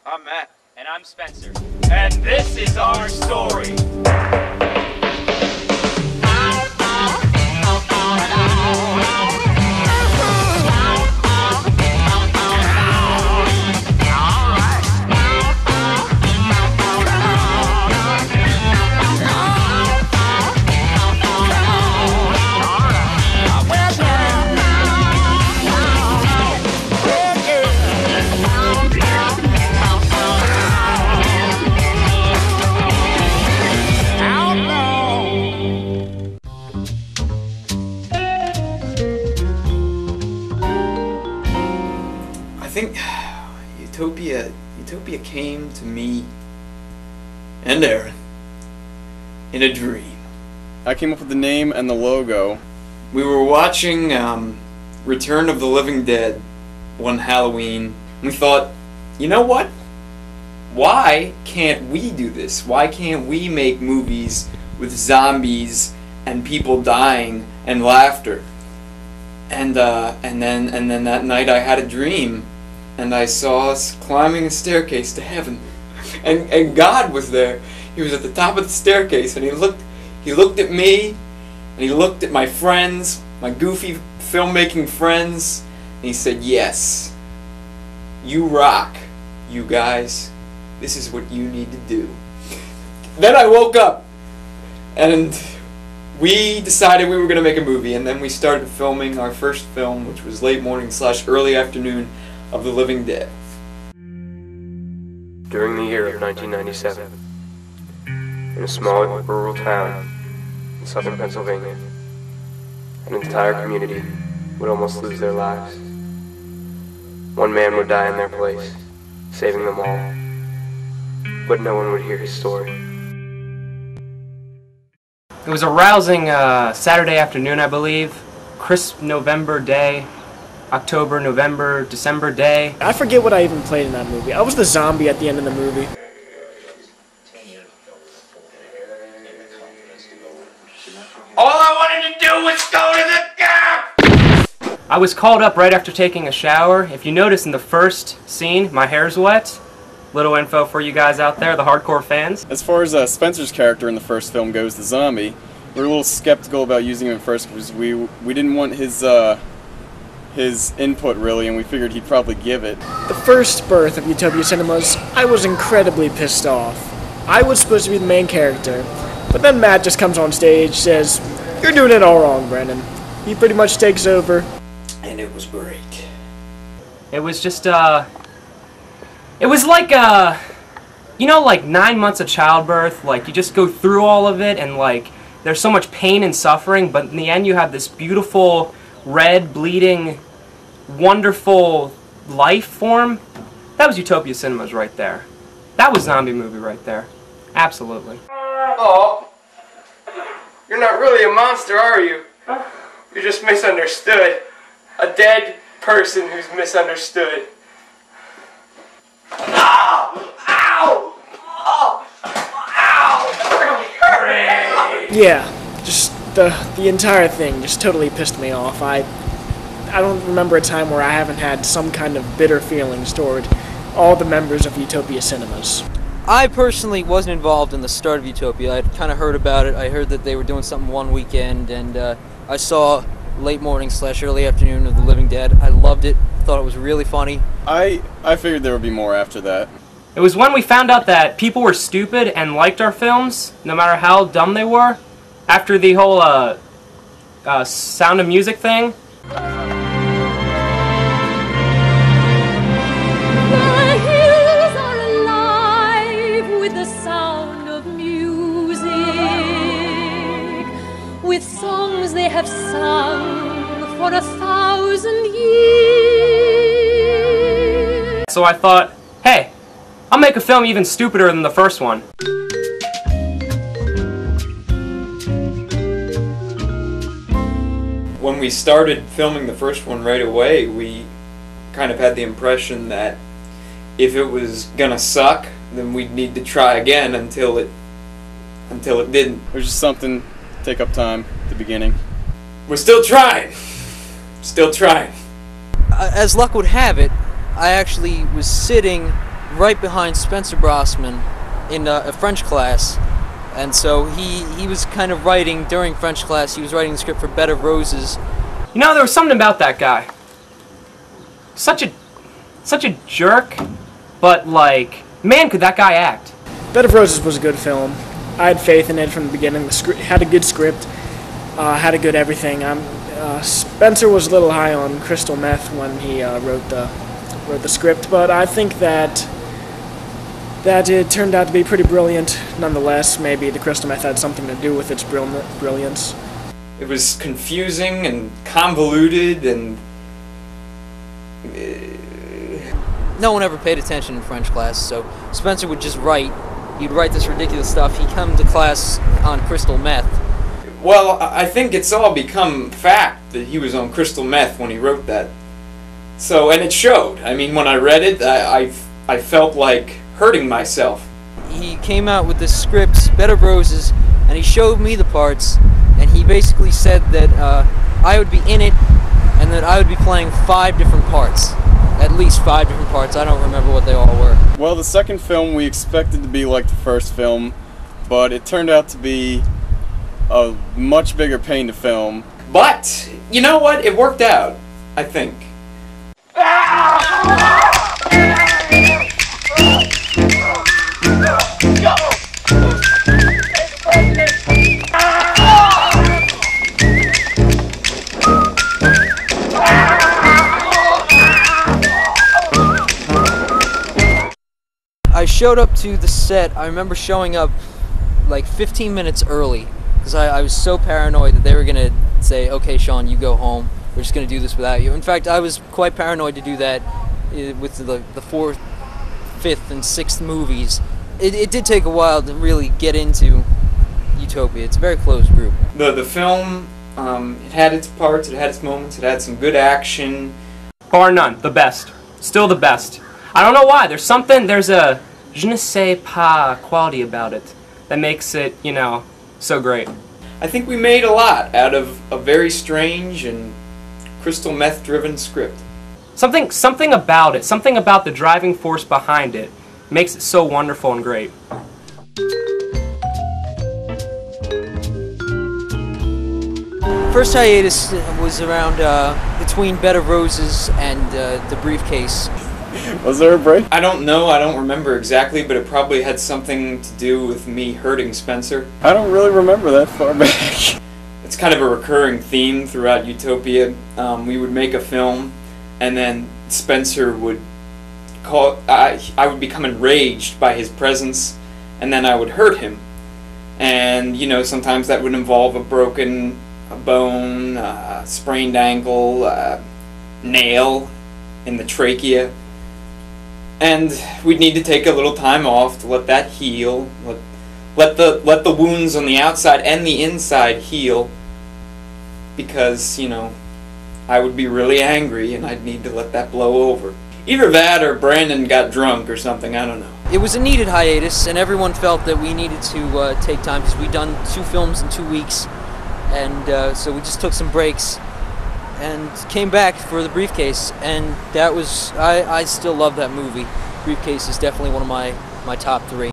I'm Matt. And I'm Spencer. And this is our story. I think Utopia came to me and Aaron in a dream. I came up with the name and the logo. We were watching Return of the Living Dead one Halloween. We thought, you know what? Why can't we do this? Why can't we make movies with zombies and people dying and laughter? And then that night I had a dream. And I saw us climbing a staircase to heaven, and God was there. He was at the top of the staircase, and he looked at me, and he looked at my friends, my goofy filmmaking friends, and he said, "Yes, you rock, you guys. This is what you need to do." Then I woke up, and we decided we were going to make a movie, and then we started filming our first film, which was late morning / early afternoon of the Living Dead. During the year of 1997, in a small rural town in southern Pennsylvania, an entire community would almost lose their lives. One man would die in their place, saving them all, but no one would hear his story. It was a rousing Saturday afternoon, I believe. Crisp November day. October, November, December day. I forget what I even played in that movie. I was the zombie at the end of the movie. All I wanted to do was go to the gap! I was called up right after taking a shower. If you notice in the first scene, my hair's wet. Little info for you guys out there, the hardcore fans. As far as Spencer's character in the first film goes, the zombie, we were a little skeptical about using him at first because we didn't want his input really, and we figured he'd probably give it. The first birth of Utopia Cinemas, I was incredibly pissed off. I was supposed to be the main character, but then Matt just comes on stage, says, "You're doing it all wrong, Brennan." He pretty much takes over. And it was great. It was just, it was like, you know, like 9 months of childbirth, like you just go through all of it, and like, there's so much pain and suffering, but in the end you have this beautiful, red, bleeding, wonderful life form. That was Utopia Cinemas right there. That was zombie movie right there. Absolutely. Oh, you're not really a monster, are you? You're just misunderstood. A dead person who's misunderstood. Ow! Ow! Oh! Ow! That really hurt me! Yeah, just the entire thing just totally pissed me off. I don't remember a time where I haven't had some kind of bitter feelings toward all the members of Utopia Cinemas. I personally wasn't involved in the start of Utopia. I'd kind of heard about it. I heard that they were doing something one weekend, and I saw late morning / early afternoon of the Living Dead. I loved it. Thought it was really funny. I figured there would be more after that. It was when we found out that people were stupid and liked our films, no matter how dumb they were, after the whole Sound of Music thing. With songs they have sung for 1,000 years. So I thought, hey, I'll make a film even stupider than the first one. When we started filming the first one right away, we kind of had the impression that if it was gonna suck, then we'd need to try again until it didn't. It was just something take up time at the beginning. We're still trying. Still trying. As luck would have it, I actually was sitting right behind Spencer Brossman in a French class, and so he was kind of writing during French class. He was writing the script for Bed of Roses. You know, there was something about that guy. Such a jerk, but like, man, could that guy act? Bed of Roses was a good film. I had faith in it from the beginning. The script had a good script, had a good everything. Spencer was a little high on crystal meth when he wrote the script, but I think that it turned out to be pretty brilliant nonetheless. Maybe the crystal meth had something to do with its brilliance. It was confusing and convoluted and... No one ever paid attention in French class, so Spencer would just write. He'd write this ridiculous stuff. He'd come to class on crystal meth. Well, I think it's all become fact that he was on crystal meth when he wrote that. So, and it showed. I mean, when I read it, I felt like hurting myself. He came out with this script, Bed of Roses, and he showed me the parts, and he basically said that I would be in it, and that I would be playing 5 different parts. At least 5 different parts. I don't remember what they all were. Well, the second film we expected to be like the first film, but it turned out to be a much bigger pain to film. But, you know what? It worked out, I think. I showed up to the set. I remember showing up like 15 minutes early because I was so paranoid that they were going to say, okay, Sean, you go home. We're just going to do this without you. In fact, I was quite paranoid to do that with the 4th, 5th, and 6th movies. It did take a while to really get into Utopia. It's a very closed group. The film, it had its parts, it had its moments, it had some good action. Bar none, the best. Still the best. I don't know why. There's a je ne sais pas quality about it that makes it, you know, so great. I think we made a lot out of a very strange and crystal meth-driven script. Something about it, something about the driving force behind it makes it so wonderful and great. First hiatus was around between Bed of Roses and The Briefcase. Was there a break? I don't know, I don't remember exactly, but it probably had something to do with me hurting Spencer. I don't really remember that far back. It's kind of a recurring theme throughout Utopia. We would make a film, and then Spencer would I would become enraged by his presence, and then I would hurt him. And, you know, sometimes that would involve a broken bone, sprained ankle, nail in the trachea. And we'd need to take a little time off to let that heal, let the wounds on the outside and the inside heal, because, you know, I would be really angry and I'd need to let that blow over. Either that or Brandon got drunk or something, I don't know. It was a needed hiatus, and everyone felt that we needed to take time because we'd done 2 films in 2 weeks, and so we just took some breaks and came back for The Briefcase, and that was, I still love that movie. Briefcase is definitely one of my top 3.